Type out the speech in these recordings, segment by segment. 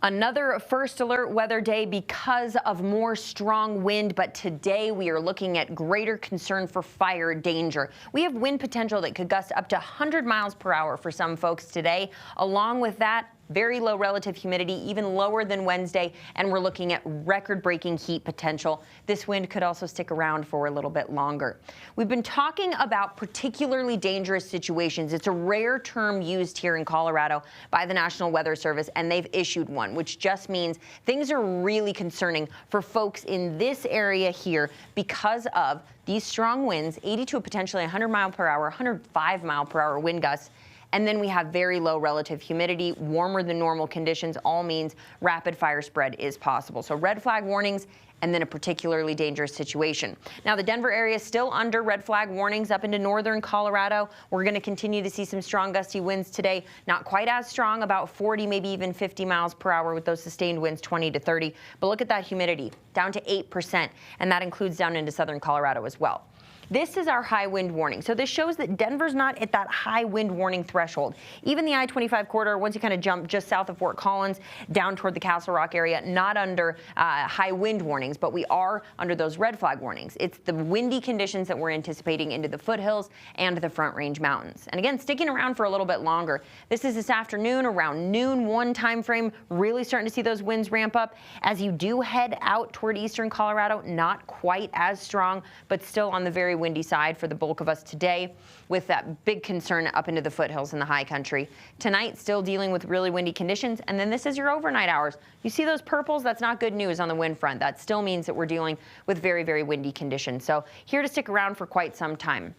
Another first alert weather day because of more strong wind, but today we are looking at greater concern for fire danger. We have wind potential that could gust up to 100 miles per hour for some folks today. Along with that, very low relative humidity, even lower than Wednesday, and we're looking at record-breaking heat potential. This wind could also stick around for a little bit longer. We've been talking about particularly dangerous situations. It's a rare term used here in Colorado by the National Weather Service, and they've issued one, which just means things are really concerning for folks in this area here because of these strong winds, 80 to potentially 100 mile per hour, 105 mile per hour wind gusts. And then we have very low relative humidity, warmer than normal conditions, all means rapid fire spread is possible. So red flag warnings and then a particularly dangerous situation. Now, the Denver area is still under red flag warnings up into northern Colorado. We're going to continue to see some strong gusty winds today, not quite as strong, about 40, maybe even 50 miles per hour with those sustained winds 20 to 30. But look at that humidity, down to 8%, and that includes down into southern Colorado as well. This is our high wind warning. So this shows that Denver's not at that high wind warning threshold. Even the I-25 corridor, once you kind of jump just south of Fort Collins down toward the Castle Rock area, not under high wind warnings, but we are under those red flag warnings. It's the windy conditions that we're anticipating into the foothills and the Front Range Mountains. And again, sticking around for a little bit longer. This is this afternoon, around noon, 1 time frame, really starting to see those winds ramp up. As you do head out toward eastern Colorado, not quite as strong, but still on the very windy side for the bulk of us today, with that big concern up into the foothills in the high country. Tonight, still dealing with really windy conditions, and then this is your overnight hours. You see those purples? That's not good news on the wind front. That still means that we're dealing with very, very windy conditions. So here to stick around for quite some time.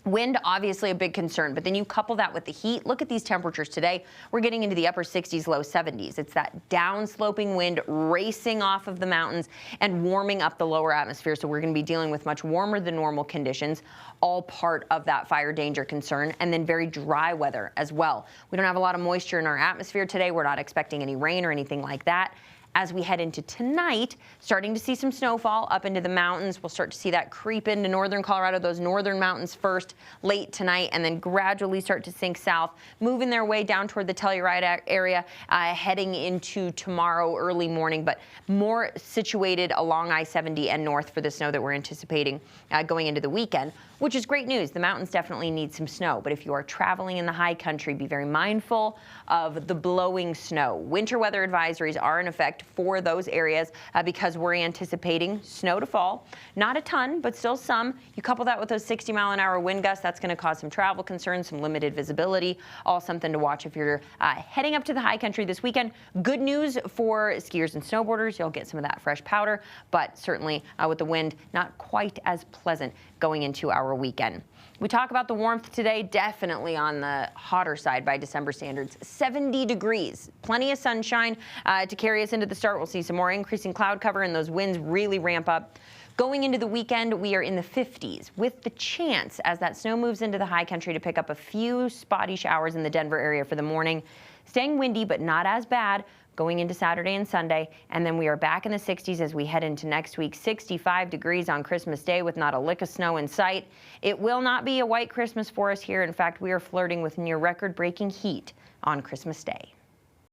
Wind, obviously a big concern, but then you couple that with the heat. Look at these temperatures today. We're getting into the upper 60s, low 70s. It's that downsloping wind racing off of the mountains and warming up the lower atmosphere. So we're going to be dealing with much warmer than normal conditions, all part of that fire danger concern, and then very dry weather as well. We don't have a lot of moisture in our atmosphere today. We're not expecting any rain or anything like that. As we head into tonight, starting to see some snowfall up into the mountains. We'll start to see that creep into northern Colorado, those northern mountains first late tonight, and then gradually start to sink south, moving their way down toward the Telluride area, heading into tomorrow early morning, but more situated along I-70 and north for the snow that we're anticipating going into the weekend, which is great news. The mountains definitely need some snow, but if you are traveling in the high country, be very mindful of the blowing snow. Winter weather advisories are in effect for those areas because we're anticipating snow to fall. Not a ton, but still some. You couple that with those 60-mile-an-hour wind gusts, that's going to cause some travel concerns, some limited visibility, all something to watch if you're heading up to the high country this weekend. Good news for skiers and snowboarders. You'll get some of that fresh powder, but certainly with the wind, not quite as pleasant going into our weekend. We talk about the warmth today, definitely on the hotter side by December standards. 70 degrees, plenty of sunshine to carry us into the start. We'll see some more increasing cloud cover and those winds really ramp up. Going into the weekend, we are in the 50s with the chance, as that snow moves into the high country, to pick up a few spotty showers in the Denver area for the morning. Staying windy, but not as bad going into Saturday and Sunday, and then we are back in the 60s as we head into next week. 65 degrees on Christmas Day with not a lick of snow in sight. It will not be a white Christmas for us here. In fact, we are flirting with near record-breaking heat on Christmas Day.